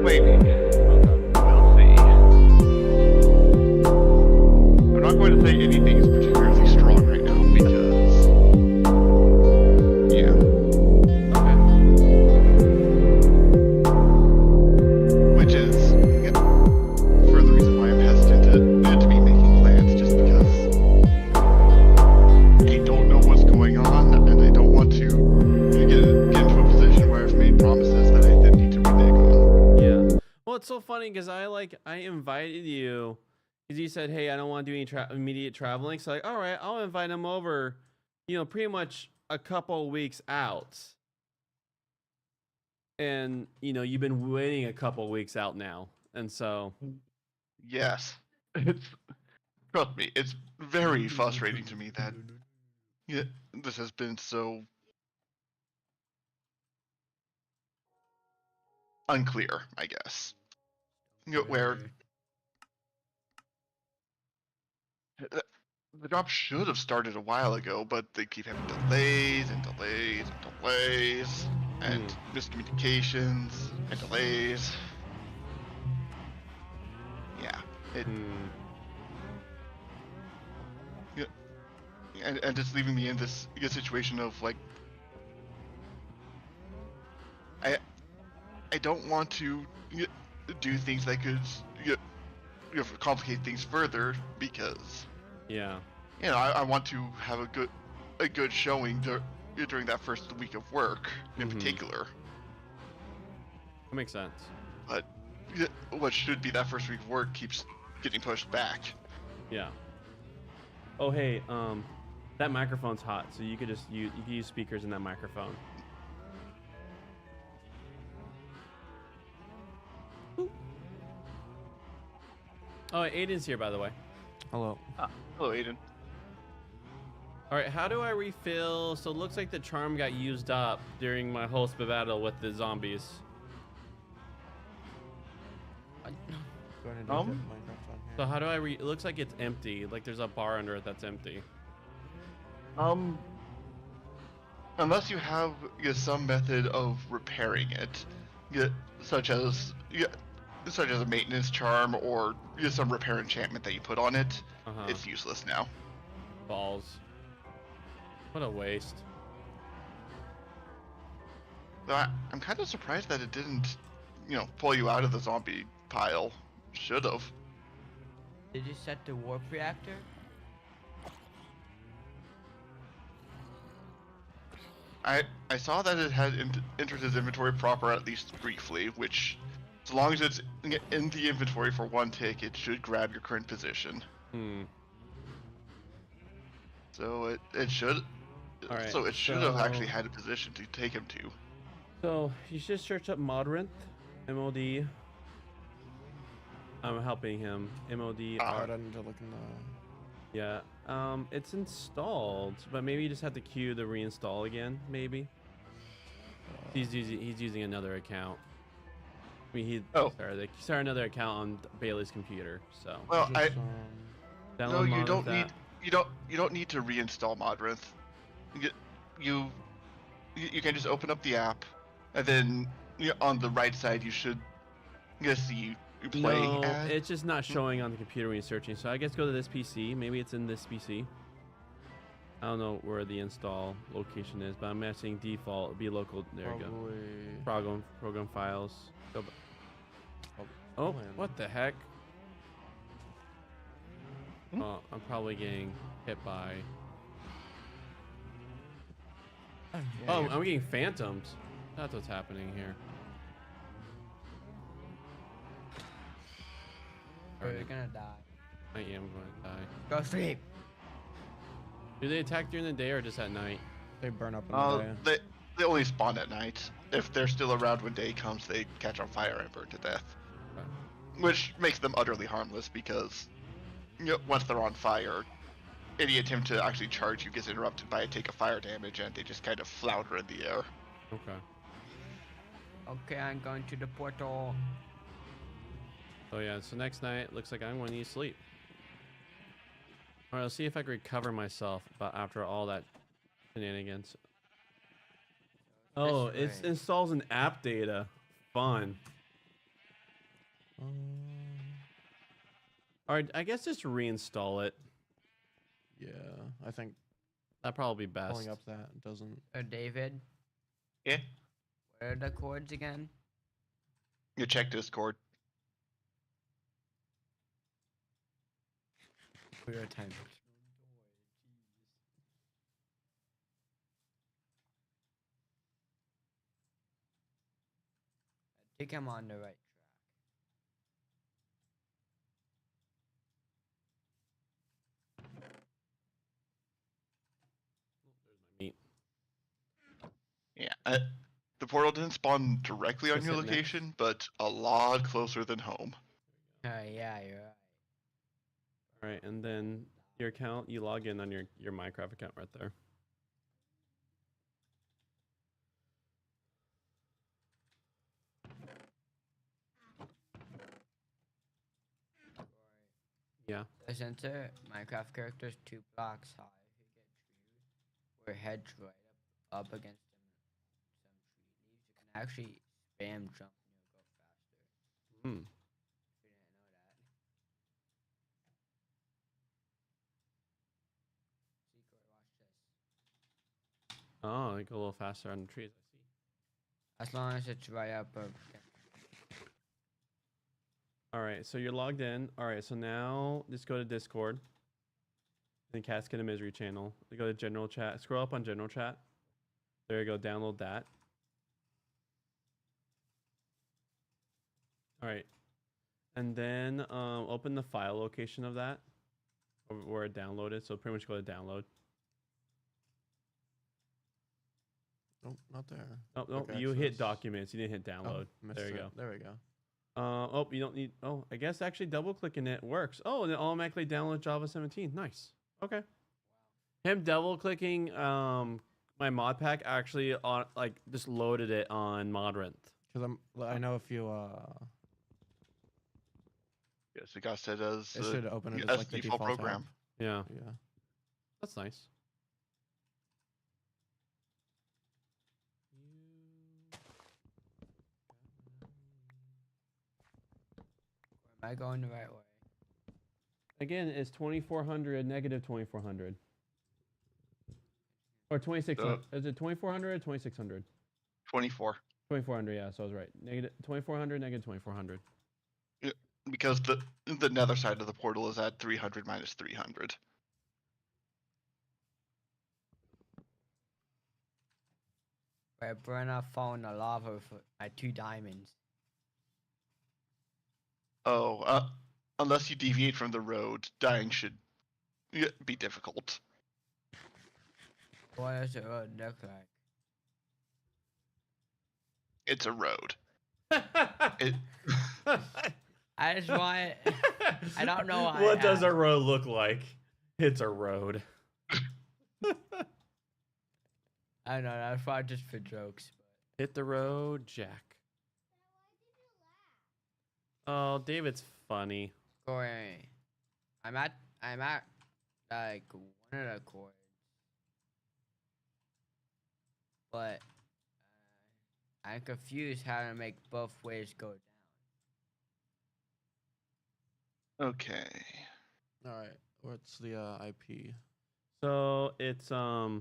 Maybe. We'll see. I'm not going to say anything is particularly strong right now because, yeah. Okay. Which is further reason why I'm hesitant to be making plans, just because I don't know what's going on, and I don't want to get into a position where I've made promises that I then need to renege on. Yeah. Well, it's so funny because I invited you because you said, hey, I don't want to do any immediate traveling. So like, all right, I'll invite him over, pretty much a couple weeks out. And, you've been waiting a couple weeks out now. And so. Yes. Trust me, it's very frustrating to me that this has been so unclear, I guess. Where the drop should have started a while ago, but they keep having delays and delays and delays and miscommunications and delays. Yeah, and it's leaving me in this situation of like, I don't want to do things that could complicate things further because I want to have a good showing during that first week of work in particular. That makes sense. But what should be that first week of work keeps getting pushed back. Yeah. Oh hey, that microphone's hot, so you could just you can use speakers in that microphone. Ooh. Oh, Aiden's here, by the way. Hello. Hello, Aiden. All right, how do I refill? So it looks like the charm got used up during my whole battle with the zombies. So how do I it looks like it's empty. Like there's a bar under it that's empty. Unless you have some method of repairing it, such as a maintenance charm or some repair enchantment that you put on it, it's useless now. Balls. What a waste. I'm kind of surprised that it didn't, pull you out of the zombie pile. Should have. Did you set the warp reactor? I saw that it had entered his inventory proper at least briefly, which, as long as it's in the inventory for one tick, it should grab your current position. So it should. All right, so it should have actually had a position to take him to. So you should search up Modrinth, MOD. I'm helping him. MOD. I need to look in the. Yeah. It's installed, but maybe you just have to queue the reinstall again. Maybe. He's using another account. I mean, he started another account on Bailey's computer. So. Well, no, you don't need. You don't need to reinstall Modrinth. You can just open up the app, and then on the right side you should see playing. No, it's just not showing on the computer when you're searching. So I guess go to this PC. Maybe it's in this PC. I don't know where the install location is, but I'm guessing default would be local. There we go. Program files. Go. Oh, what the heck? Oh, I'm probably getting hit by. Oh, I'm getting phantoms. That's what's happening here. You're gonna die. I am going to die. Go sleep. Do they attack during the day or just at night? They burn up in the day. They only spawn at night. If they're still around when day comes, they catch on fire and burn to death. Okay. Which makes them utterly harmless because once they're on fire, any attempt to actually charge you gets interrupted by a take of fire damage, and they just kind of flounder in the air. Okay. Okay, I'm going to the portal. So yeah, so next night looks like I'm going to need sleep. All right, let's see if I can recover myself after all that shenanigans. Oh, it installs an app data. Fun. All right, I guess just reinstall it. Yeah, I think That'd probably be best. pulling up that doesn't. David, Yeah. what are the chords again? You check Discord. Real time. I think I'm on the right track. Meat. Yeah. The portal didn't spawn directly on Just your hit next. location, but a lot closer than home. Yeah, you're right. All right, and then your account, you log in on your Minecraft account right there. Yeah. The center Minecraft characters 2 blocks high. If you get trees or hedge right up against some tree leaves, you can actually spam jump and you'll go faster. Hmm. If you didn't know that. Secret, watch this. Oh, like a little faster on the trees. I see. As long as it's right up against. All right, so you're logged in. All right, so now just go to Discord. Then Cascade a Misery channel. You go to General Chat. Scroll up on General Chat. There you go. Download that. All right, and then open the file location of that, where it downloaded. So pretty much go to download. Nope, not there. Oh no, Quick you hit access. Documents. You didn't hit download. Missed There you it. go. There we go. Oh, you don't need. Oh, I guess actually double clicking it works. Oh, and it automatically downloads Java 17. Nice. Okay. Him double clicking my mod pack actually on like just loaded it on Modrent. Because I know if you Yes, it got set as it should open it as like the default program. tab. Yeah, Yeah. that's nice. Am I going the right way? Again, it's 2400 negative 2400 or 2600. Is it 2400 or 2600? 24. 2400. Yeah, so I was right. Negative 2400 negative 2400. Because the nether side of the portal is at 300 minus 300. Where Brenna found the lava for my 2 diamonds. Oh, unless you deviate from the road, dying should be difficult. What does the road look like? It's a road. It, I just want. I don't know why. What does a road look like? It's a road. I don't know. That's probably just for jokes. Hit the road, Jack. Oh, David's funny. Corey, I'm at like one of the chords, but I'm confused how to make both ways go down. okay. All right. What's the IP? So it's So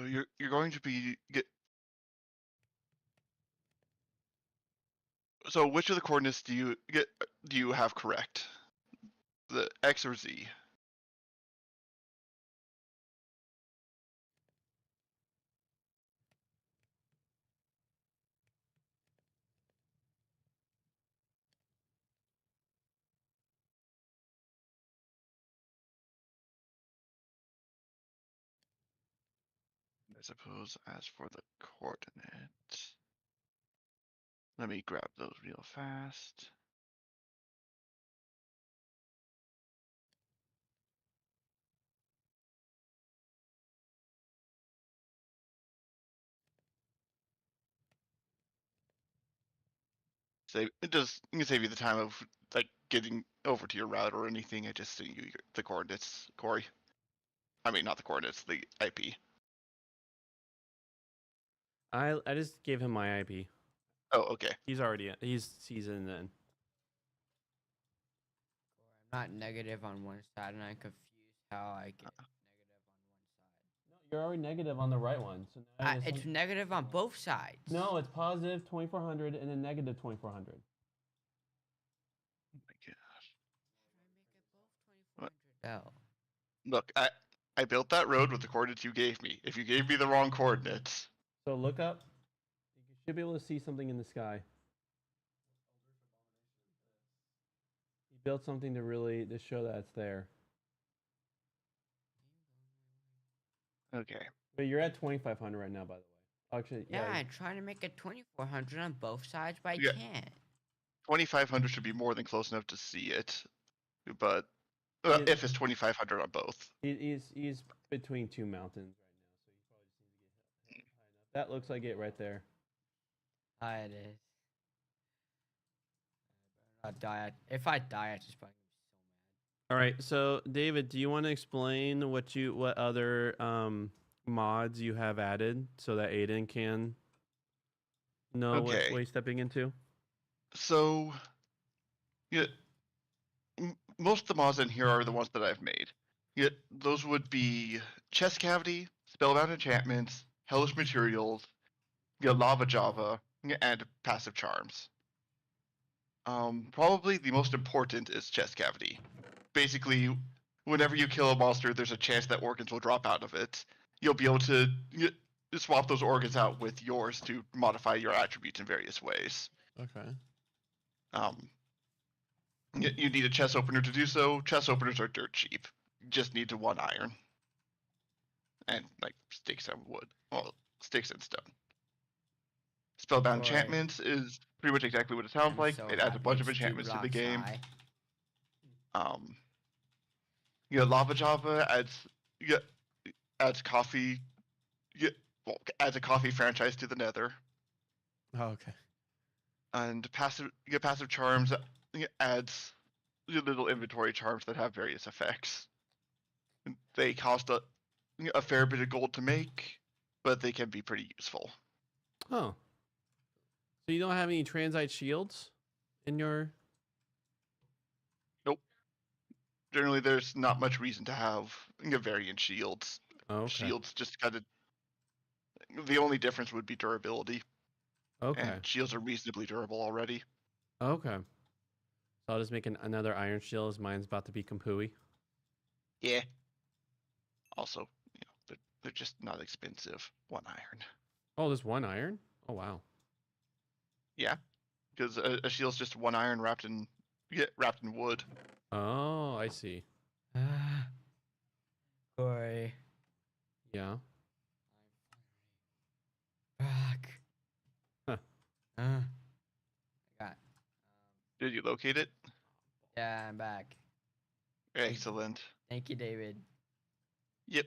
you're going to be So which of the coordinates do you have correct? The X or Z? I suppose as for the coordinates, let me grab those real fast. It can save you the time of like getting over to your route or anything. I just sent you the coordinates, Corey. I mean, not the coordinates, the IP. I just gave him my IP. Oh, okay. He's already in. He's seasoned in. I'm not negative on one side, and I'm confused how I get negative on one side. No, you're already negative on the right one. So now It's negative on both sides. No, it's positive 2400 and then negative 2400. Oh my gosh. Try to make it both 2400. Oh. Look, I built that road with the coordinates you gave me. If you gave me the wrong coordinates, So look up. You should be able to see something in the sky. He built something to show that it's there. okay. But you're at 2500 right now, by the way. Actually, Yeah, yeah. I'm trying to make it 2400 on both sides, but I Yeah. can't. 2500 should be more than close enough to see it, but Yeah. if it's 2500 on both. He's between two mountains right now, so he probably just needs to get high enough. That looks like it right there. It is. I better not die. If I die, I just probably gonna be so mad. All right, so David, do you want to explain what other mods you have added so that Aiden can know what Okay. he's stepping into? So, yeah, most of the mods in here are the ones that I've made. Yeah, those would be chest cavity, spellbound enchantments, hellish materials, lava java, and passive charms. Probably the most important is chest cavity. Basically, whenever you kill a monster, there's a chance that organs will drop out of it. You'll be able to swap those organs out with yours to modify your attributes in various ways. Okay. You need a chest opener to do so. Chest openers are dirt cheap. You just need 1 iron. And like sticks and wood. Well, sticks and stone. Spellbound Boy. enchantments is pretty much exactly what it sounds I'm like. so It adds a happy bunch of it's 2 enchantments to the blocks game. high. Lava Java adds coffee. Adds a coffee franchise to the Nether. Oh, okay. And passive charms adds little inventory charms that have various effects. They cost a fair bit of gold to make, but they can be pretty useful. Oh. So you don't have any transite shields in your... Nope. Generally, there's not much reason to have variant shields. Oh, okay. Shields just kind of... The only difference would be durability. Okay. And shields are reasonably durable already. Okay. So I'll just make another iron shield as mine's about to be Kampooey. Yeah. Also, they're just not expensive. 1 iron. Oh, there's 1 iron? Oh, wow. Yeah. Because a shield's just 1 iron wrapped in wood. Oh, I see. Corey. Yeah. Back. Huh. I got. Did you locate it? Yeah, I'm back. Excellent. Thank you, David. Yep.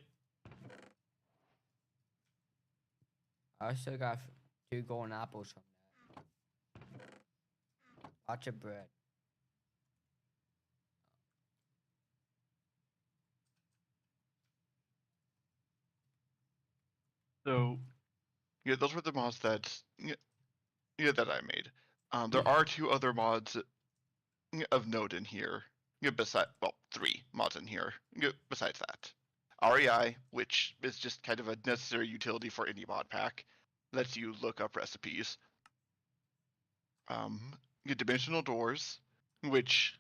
I also got 2 golden apples from that. Lots of bread. So, those were the mods that that I made. There are 2 other mods of note in here. Besides, well, 3 mods in here. Besides that, REI, which is just kind of a necessary utility for any mod pack, lets you look up recipes. Dimensional doors, which,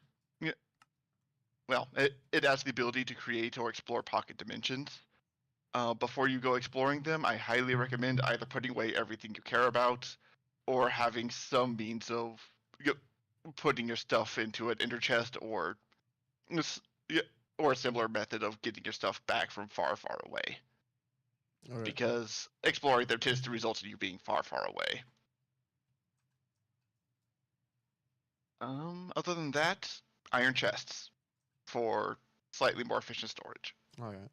well, it has the ability to create or explore pocket dimensions. Before you go exploring them, I highly recommend either putting away everything you care about, or having some means of putting your stuff into an ender chest, or a similar method of getting your stuff back from far, far away. All right. Because exploring them tends to result in you being far, far away. Other than that, iron chests for slightly more efficient storage. All right.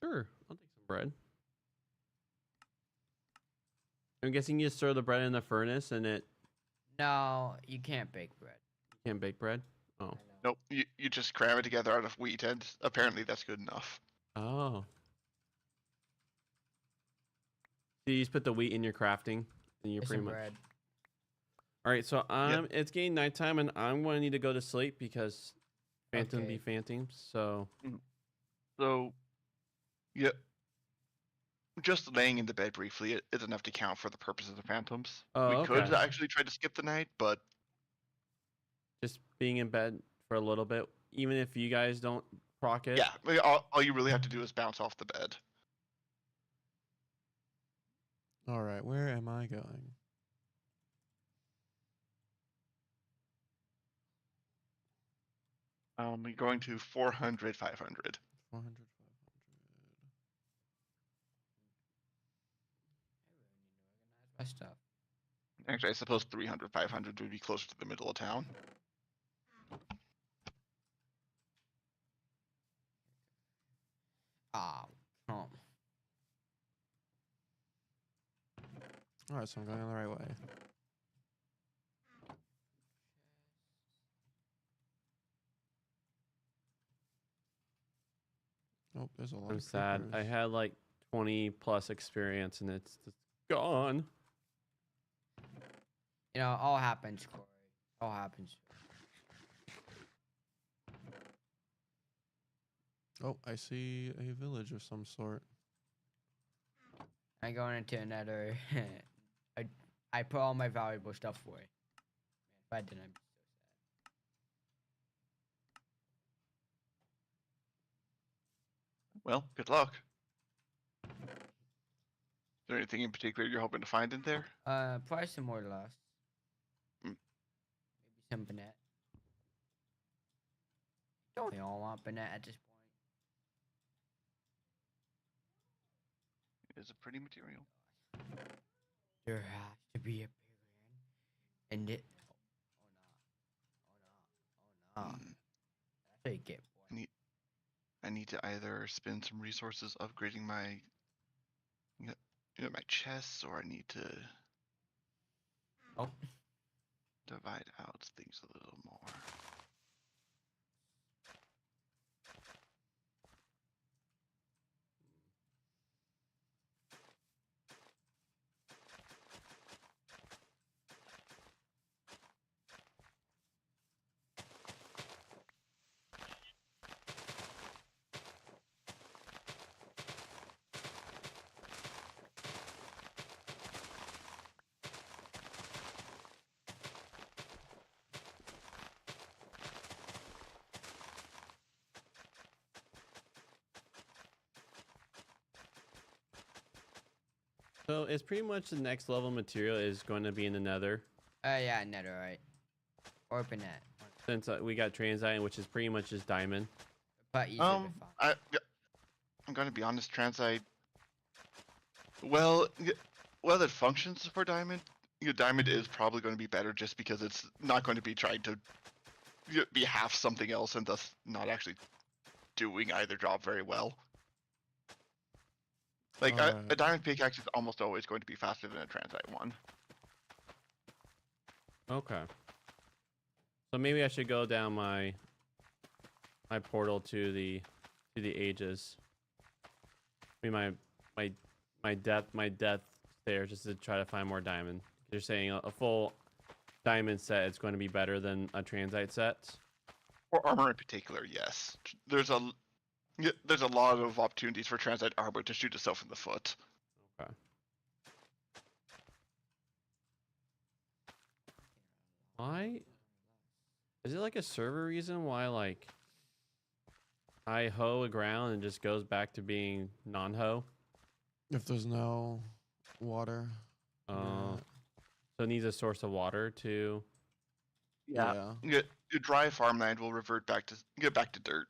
Sure, I'll take some bread. I'm guessing you just throw the bread in the furnace and it... No, you can't bake bread. You can't bake bread. Oh. I know. Nope. You just cram it together out of wheat, and apparently that's good enough. Oh. So you just put the wheat in your crafting, and you're Get pretty some much. bread. All right, so it's getting nighttime, and I'm going to need to go to sleep because Phantom be phantom. So. So, yeah, just laying in the bed briefly is enough to count for the purposes of phantoms. Oh, We could okay. actually try to skip the night, but Just being in bed for a little bit, even if you guys don't proc it. yeah, all you really have to do is bounce off the bed. All right, where am I going? We're going to 400, 500. 400, 500. My stuff. Actually, I suppose 300, 500 would be closer to the middle of town. Ah, oh. All right, so I'm going the right way. Oh, there's a lot I'm of sad. I creepers. had like 20 plus experience, and it's just gone. You know, all happens, Corey. All happens. Oh, I see a village of some sort. I'm going into another. I put all my valuable stuff away. If I didn't, I'd be so Well, good luck. Is there anything in particular you're hoping to find in there? sad. Probably some more lust. Mm. Maybe some Banette. Don't they all want Banette at this point? It is a pretty material. There has to be a pigman. And it. Oh, no. Oh, no. Oh, no. Mm, That's what you get, boy. I need to either spend some resources upgrading my, my chests, or I need to Oh. divide out things a little more. So it's pretty much the next level material is going to be in the Nether, Yeah, netherite. Or Banette. since we got transite, which is pretty much just diamond. But easier to find. I'm gonna be honest, Transite. Well, well, it functions for diamond. Diamond is probably going to be better just because it's not going to be trying to be half something else and thus not actually doing either job very well. Like a Alright. diamond pickaxe is almost always going to be faster than a transite one. Okay. So maybe I should go down my portal to the ages. I mean my death stairs, just to try to find more diamond. You're saying a full diamond set is going to be better than a transite set. For armor in particular, yes. There's a lot of opportunities for transite armor to shoot itself in the foot. Okay. Why? Is it like a server reason why like I hoe a ground and just goes back to being non-hoe? If there's no water. So it needs a source of water to. Yeah. Your dry farmland will revert back to dirt.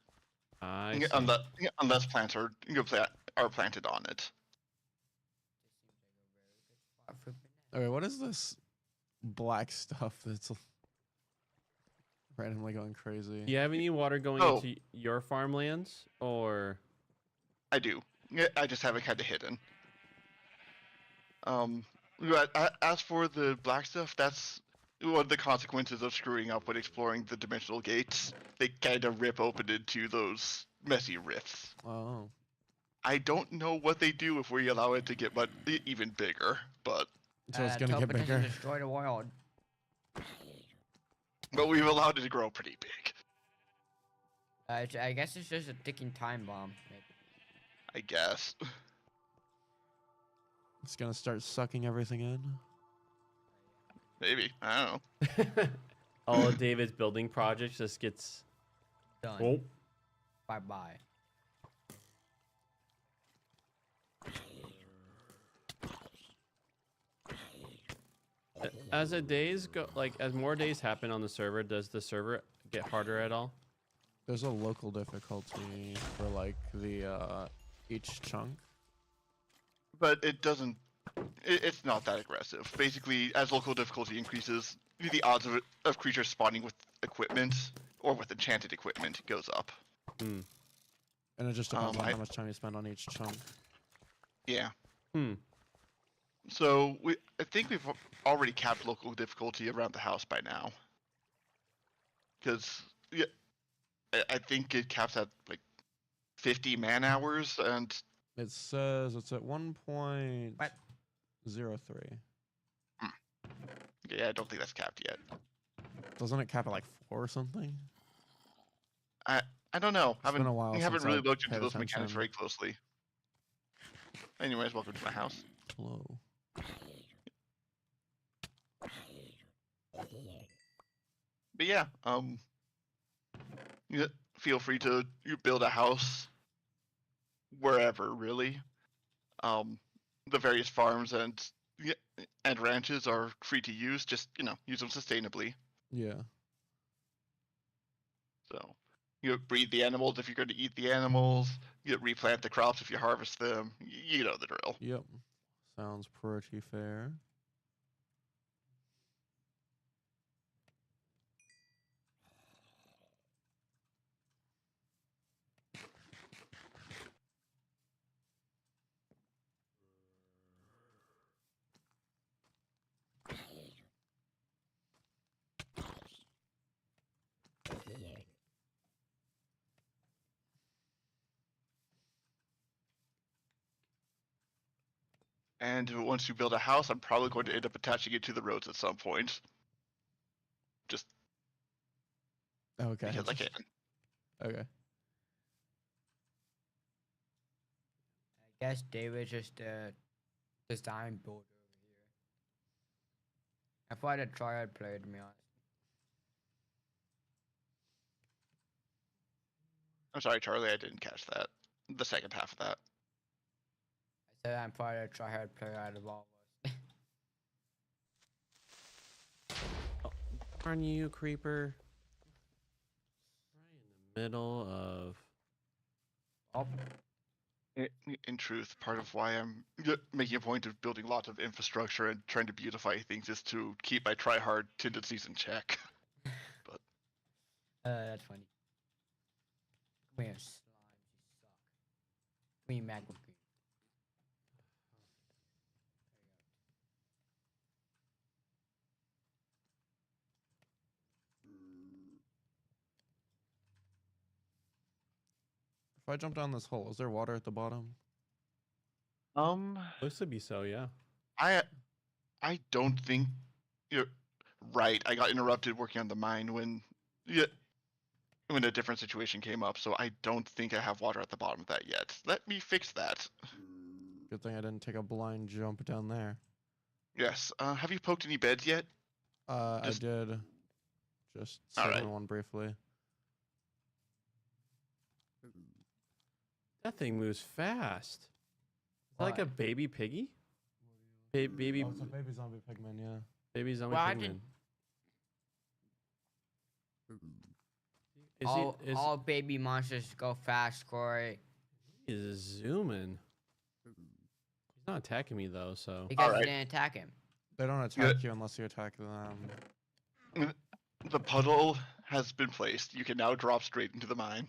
I see. Unless plants are planted on it. Spot for Banette. Okay, what is this black stuff that's randomly going crazy? Do you have any water going Oh. into your farmlands, or? I do. Yeah, I just have it kind of hidden. As for the black stuff, that's one of the consequences of screwing up when exploring the dimensional gates, they kind of rip open into those messy rifts. Oh. I don't know what they do if we allow it to get even bigger, but So it's gonna hope get it doesn't bigger. destroy the world. we've allowed it to grow pretty big. I guess it's just a ticking time bomb. Maybe. I guess. It's gonna start sucking everything in. Maybe. I don't know. All of David's building projects just gets. Done. Oh. Bye bye. As the days go, like as more days happen on the server, does the server get harder at all? There's a local difficulty for like the each chunk. But it doesn't. It's not that aggressive. Basically, as local difficulty increases, the odds of creatures spawning with equipment or with enchanted equipment goes up. Hmm. And it just depends on I- how much time you spend on each chunk. Yeah. Hmm. So I think we've already capped local difficulty around the house by now. Because yeah, I think it caps at like 50 man hours, and It says it's at 1.03. yeah, I don't think that's capped yet. Doesn't it cap at like 4 or something? I don't know. It's been a while We haven't since really I've looked into paid those mechanics attention. very closely. Anyways, welcome to my house. Hello. But yeah, you feel free to build a house wherever, really. The various farms and ranches are free to use. Just use them sustainably. Yeah. So you breed the animals if you're going to eat the animals. You replant the crops if you harvest them. You know the drill. Yep. Sounds pretty fair. And once you build a house, I'm probably going to end up attaching it to the roads at some point. Just Okay. because I can. Okay. I guess David's just a design builder over here. I thought a triad player, to be honest. I'm sorry, Charlie, I didn't catch that. The second half of that. I said I'm probably a triad player out of all of us. Aren't you, creeper? Right in the middle of. Oh, In truth, part of why I'm making a point of building lots of infrastructure and trying to beautify things is to keep my try-hard tendencies in check. that's funny. Come here, slime. You suck. Queen Magma Queen. If I jump down this hole, is there water at the bottom? Looks to be so, yeah. I don't think you're right. I got interrupted working on the mine when a different situation came up, so I don't think I have water at the bottom of that yet. Let me fix that. Good thing I didn't take a blind jump down there. Yes. Have you poked any beds yet? I did. Just All sit right. in one briefly. That thing moves fast. Is that like a What? baby piggy? Baby, Oh, it's a baby zombie pigman, yeah. baby zombie Well, I pigman. didn't- Is all baby monsters go fast, Corey. he is zooming. He's not attacking me though, so. Because Alright. you didn't attack him. They don't attack you unless you attack them. The puddle has been placed. You can now drop straight into the mine.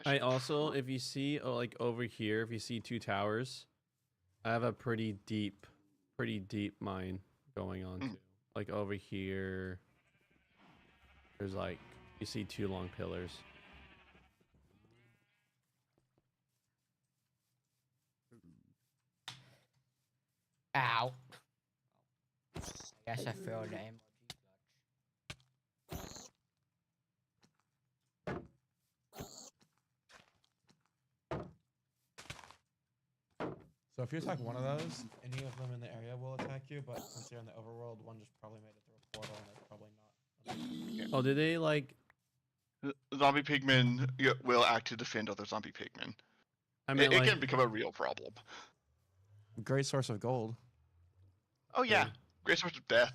I also, if you see, like over here, if you see 2 towers, I have a pretty deep pretty deep mine going on too. Like over here, there's like you see 2 long pillars. Ow. I guess I failed the emoji So if you attack one of those, any of them in the area will attack you, but since you're in the overworld, one just probably made it through a portal and it's probably not. Oh, did they like? Zombie pigmen will act to defend other zombie pigmen. I mean, It like, can become a real problem. Great source of gold. Oh yeah, Yeah. great source of death.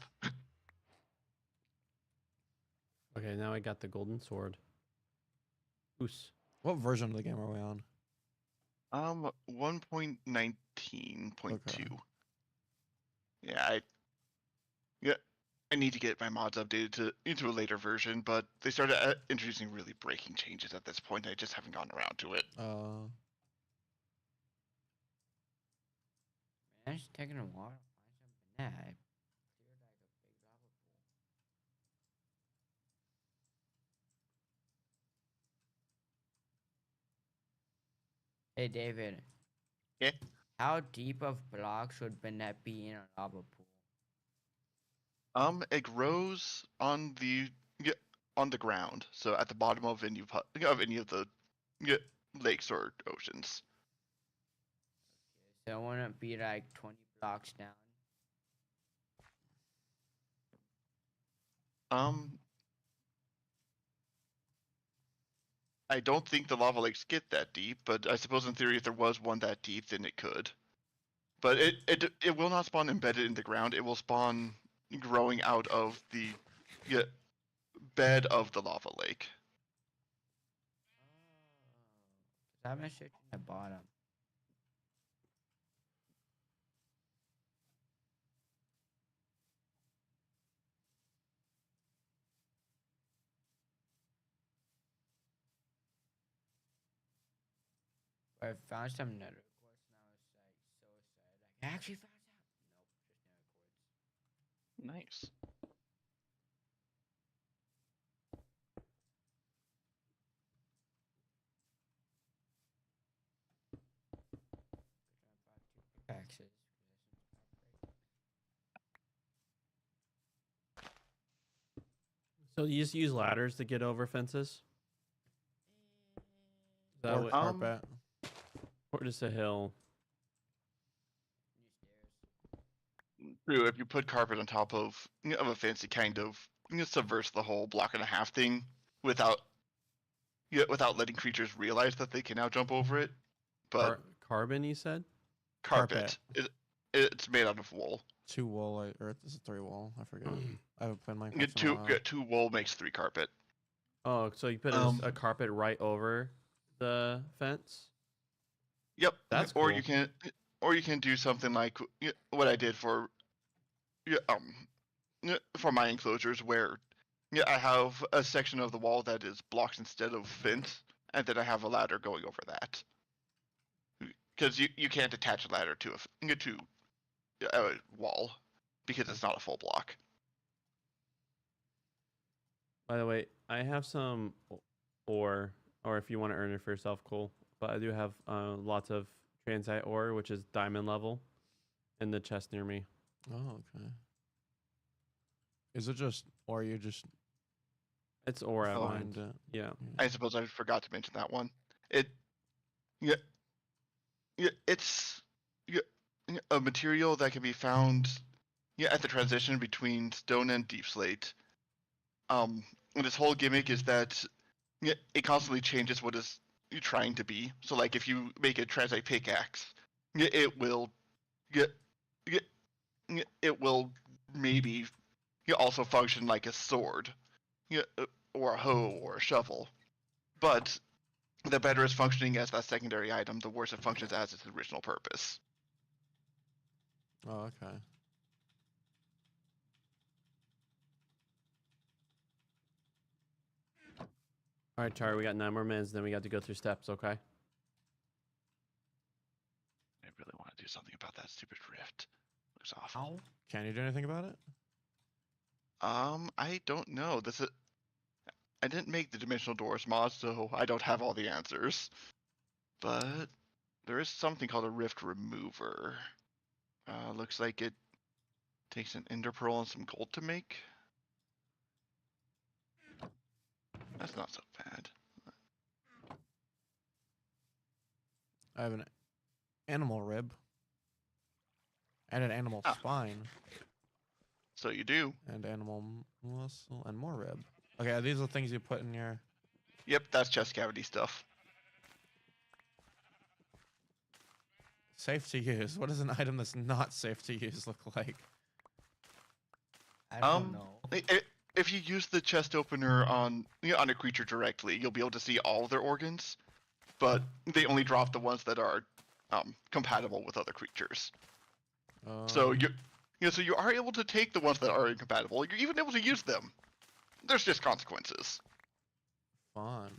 okay, now I got the golden sword. Oos. What version of the game are we on? 1.19.2. Okay. Yeah, I need to get my mods updated to into a later version, but they started introducing really breaking changes at this point. I just haven't gotten around to it. Man, it's taking a while to find something. Yeah, I cleared like a big lava pool. Hey David. Yeah? How deep of blocks should Bennett be in a lava pool? It grows on the ground, so at the bottom of any of the lakes or oceans. So it wouldn't be like 20 blocks down. I don't think the lava lakes get that deep, but I suppose in theory if there was one that deep, then it could. But it will not spawn embedded in the ground. It will spawn growing out of the bed of the lava lake. Oh, 'cause I've been searching the bottom. I found some nether quartz and I was like so excited. Like, I actually found some. Nope, just nether quartz. Nice. Pickaxes. So you just use ladders to get over fences? Is that Or what, carpet. or just a hill? True, if you put carpet on top of a fence, it kind of subverts the whole block and a half thing without letting creatures realize that they can now jump over it. But Carbon, you said? carpet, it's made out of wool. 2 wool, or is it 3 wool? I forget. I haven't played Minecraft in a while. 2 wool makes 3 carpet. Oh, so you put a carpet right over the fence? Yep. That's or cool. you can do something like what I did for my enclosures, where I have a section of the wall that is blocks instead of fence, and then I have a ladder going over that. Because you can't attach a ladder to a wall because it's not a full block. By the way, I have some ore, or if you want to earn it for yourself, cool. But I do have lots of transite ore, which is diamond level, in the chest near me. Oh, okay. Is it just, or you just It's ore I find mined. it? Yeah. I suppose I forgot to mention that one. It's a material that can be found at the transition between stone and deep slate. And this whole gimmick is that it constantly changes what is trying to be. So like if you make a transite pickaxe, it will maybe also function like a sword, or a hoe or a shovel. But the better it's functioning as that secondary item, the worse it functions as its original purpose. Oh, okay. All right, Char, we got 9 more minutes, then we got to go through steps, okay? I really want to do something about that stupid rift. logs off. Ow. Can you do anything about it? I don't know. I didn't make the dimensional doors mod, so I don't have all the answers. But there is something called a rift remover. Looks like it takes an ender pearl and some gold to make. That's not so bad. I have an animal rib. And an animal Ah. spine. So you do. And animal muscle and more rib. Okay, these are the things you put in your... Yep, that's chest cavity stuff. Safe to use. What does an item that's not safe to use look like? I don't know. If you use the chest opener on a creature directly, you'll be able to see all of their organs, but they only drop the ones that are compatible with other creatures. So you are able to take the ones that are incompatible. You're even able to use them. There's just consequences. Fun.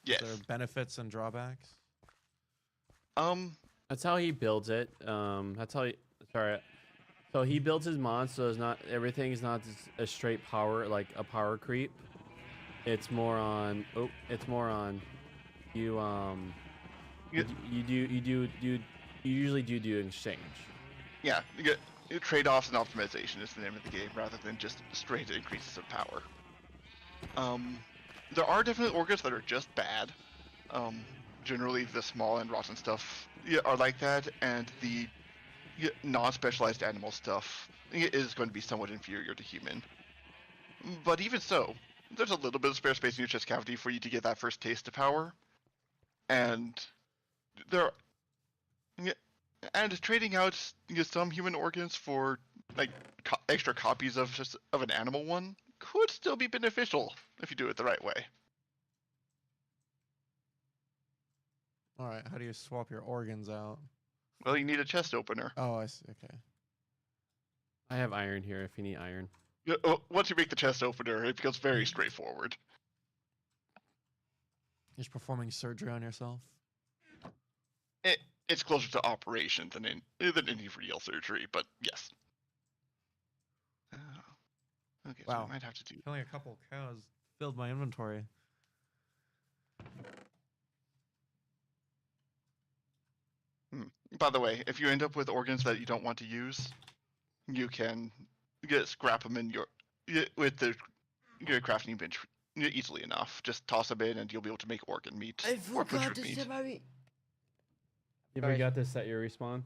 Yes. Is there benefits and drawbacks? That's how he builds it. That's how he. Sorry. So he builds his mod, so it's not everything is not just a straight power like a power creep. It's more on. Oh, it's more on. You you usually do an exchange. Yeah, you get trade-offs and optimization is the name of the game, rather than just straight increases of power. There are definitely organs that are just bad. Generally, the small and rotten stuff are like that, and the non-specialized animal stuff is going to be somewhat inferior to human. But even so, there's a little bit of spare space in your chest cavity for you to get that first taste of power. And trading out some human organs for like extra copies of an animal one could still be beneficial if you do it the right way. All right, how do you swap your organs out? Well, you need a chest opener. Oh, I see. Okay. I have iron here if you need iron. Once you make the chest opener, it becomes very straightforward. Just performing surgery on yourself. It's closer to operation than any real surgery, but yes. Okay, so Wow. I might have to do. Killing a couple cows filled my inventory. By the way, if you end up with organs that you don't want to use, you can scrap them in with the crafting bench easily enough. Just toss them in, and you'll be able to make organ meat or butchered meat. You forgot to set your respawn.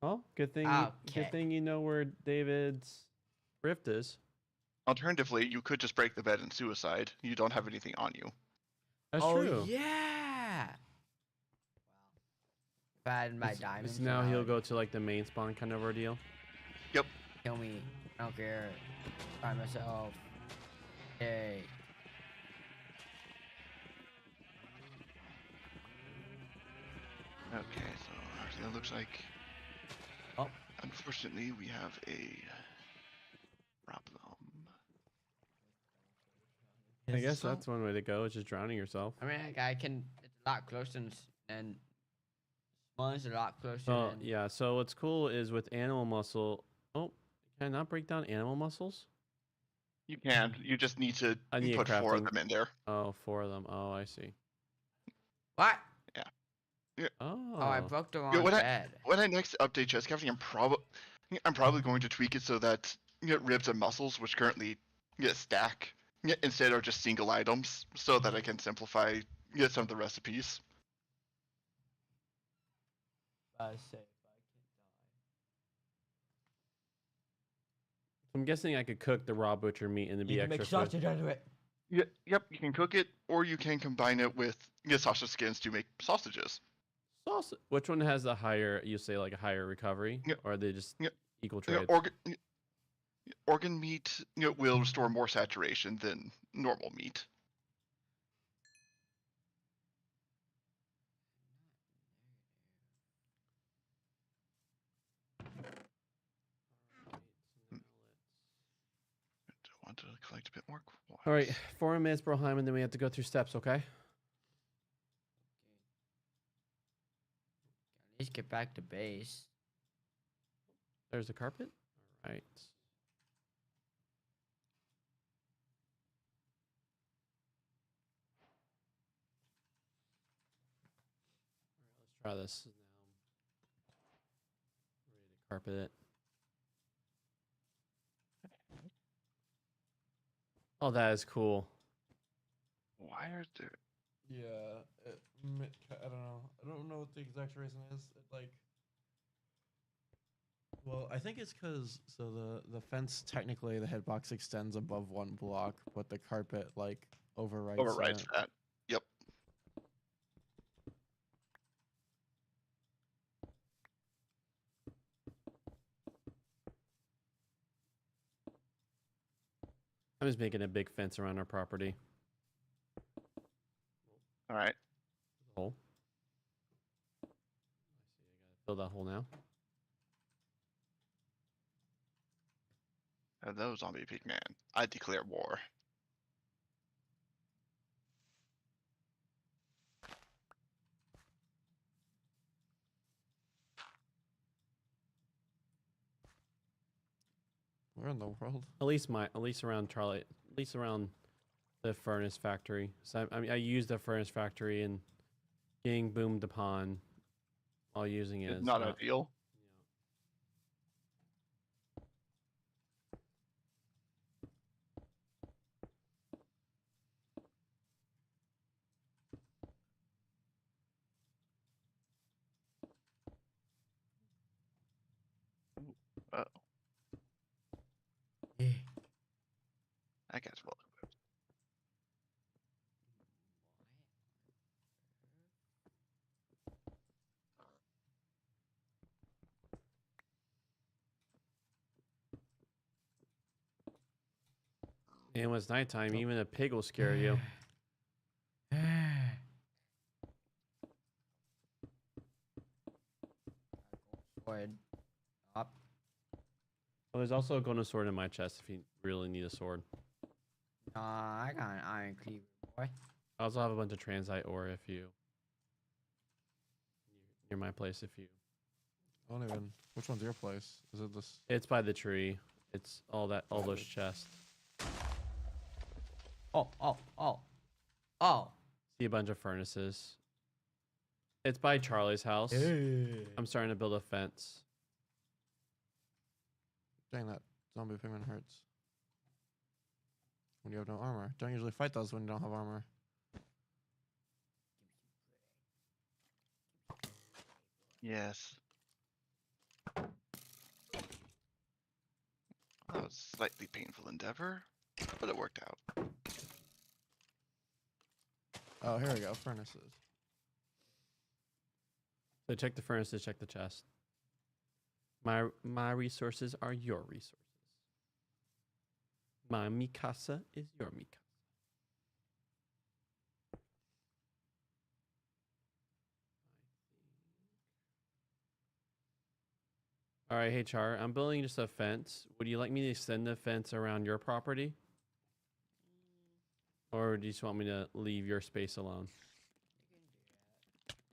Oh, good thing. Okay. Good thing you know where David's rift is. Alternatively, you could just break the bed and suicide. You don't have anything on you. That's Oh true. yeah. Wow. If I had my diamonds. Now he'll go to like the main spawn kind of ordeal. Yep. Kill me. I don't care. By myself. Yay. Okay, so actually it looks like. Oh. Unfortunately, we have a problem. I guess that's one way to go. Is just drowning yourself. I mean, like, I can. It's a lot closer and spawn's a lot closer. Oh and yeah. So what's cool is with animal muscle. Oh, can I not break down animal muscles? You can. You just need to I need put 4 of crafting. them in there. Oh, 4 of them. Oh, I see. What? Oh. Oh, I broke the wrong Yeah, bed. When I next update chest cavity, I'm probably going to tweak it so that ribs and muscles, which currently stack, instead are just single items, so that I can simplify some of the recipes. I'm guessing I could cook the raw butcher meat and it'd be You can make extra food. sausage out of it. Yep, you can cook it, or you can combine it with sausage skins to make sausages. Sausage. Which one has the higher? You say like a higher recovery, Yep. or are they just Yep. equal trade? Organ meat will restore more saturation than normal meat. I want to collect a bit more quartz. All right, 4 minutes, Broheim, and then we have to go through steps. Okay. At least get back to base. There's the carpet. All right. Let's try this now. Ready to carpet it. Oh, that is cool. Why are there? Yeah, I don't know. I don't know what the exact reason is. Well, I think it's because the fence technically the hitbox extends above one block, but the carpet like overwrites it. that. Yep. I'm just making a big fence around our property. All right. Hole. I see. I gotta fill that hole now. Hello, zombie pigman. I declare war. Where in the world? At least around Charlie. At least around the furnace factory. So I mean, I used the furnace factory and getting boomed upon while using it. It's is not ideal. Oh, Yeah. I guess well. And when it's nighttime, even a pig will scare you. Sword. Up. Well, there's also a golden sword in my chest if you really need a sword. I got an iron cleaver, boy. I also have a bunch of transite ore if you near my place if you. I don't even. Which one's your place? Is it this? It's by the tree. It's all those chests. Oh. See a bunch of furnaces. It's by Charlie's house. Hey. I'm starting to build a fence. Dang, that zombie pigman hurts. When you have no armor. Don't usually fight those when you don't have armor. Yes. That was a slightly painful endeavor, but it worked out. Oh, here we go. Furnaces. So check the furnaces, check the chest. My resources are your resources. My Mikasa is your Mikasa. All right, hey Char, I'm building just a fence. Would you like me to extend the fence around your property? Or do you just want me to leave your space alone?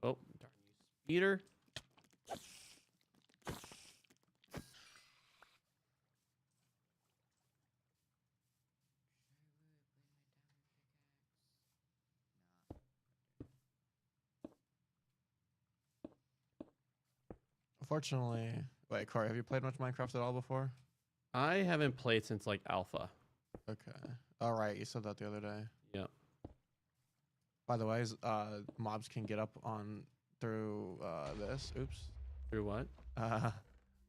Oh, darn you, speeder. Unfortunately, wait, Corey, have you played much Minecraft at all before? I haven't played since like alpha. Okay. All right, you said that the other day. Yep. By the way, mobs can get up on through this. Oops. Through what?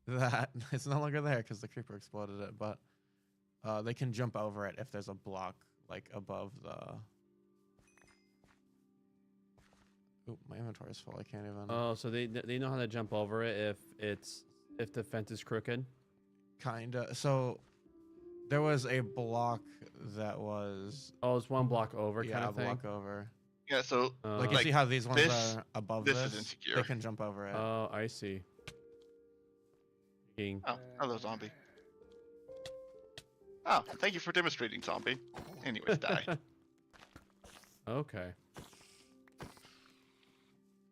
That it's no longer there because the creeper exploded it, but they can jump over it if there's a block like above the. Oop, my inventory is full. I can't even. Oh, so they know how to jump over it if the fence is crooked. Kinda. So there was a block that was. Oh, it's one block over kind Yeah, a of thing. block over. Yeah, so Like you like see how these ones this- are above this this? is insecure. They can jump over it. Oh, I see. Being- oh, hello, zombie. Oh, thank you for demonstrating, zombie. Anyways, die. Okay.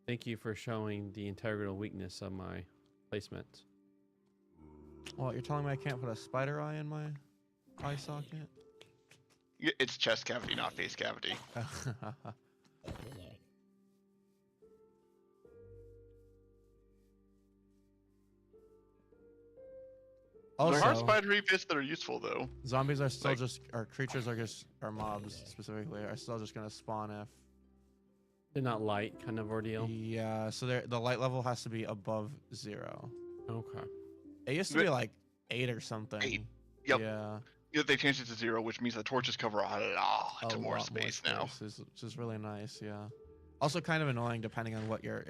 Thank you for showing the integral weakness of my placement. Well, you're telling me I can't put a spider eye in my eye socket? It's chest cavity, not face cavity. Also, There are spidery bits that are useful though. zombies are still like- just, or creatures are just, or mobs specifically, are still just gonna spawn if. They're not light kind of ordeal. Yeah, so the light level has to be above 0. Okay. It used to be like 8 or something. 8. Yep. Yeah. They changed it to 0, which means the torches cover a lot more space now. Which is really nice. Yeah. Also, kind of annoying depending on what your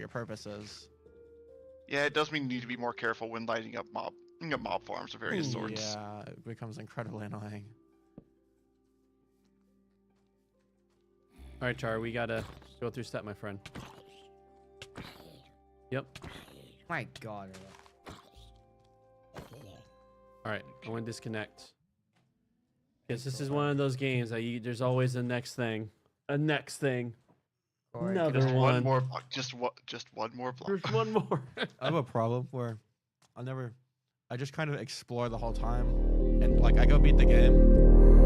purpose is. Yeah, it does mean you need to be more careful when lighting up mob farms of various sorts. Yeah, it becomes incredibly annoying. All right, Char, we gotta go through step, my friend. Yep. My God. All right, I want to disconnect. Because this is one of those games that there's always a next thing. A next thing. Corey, Another Just one one. more block. Just one more block. There's one more. I have a problem where I just kind of explore the whole time, and like I go beat the game,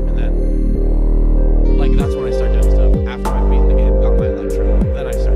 and then like that's when I start doing stuff. After I beat the game, got my elytra, then I start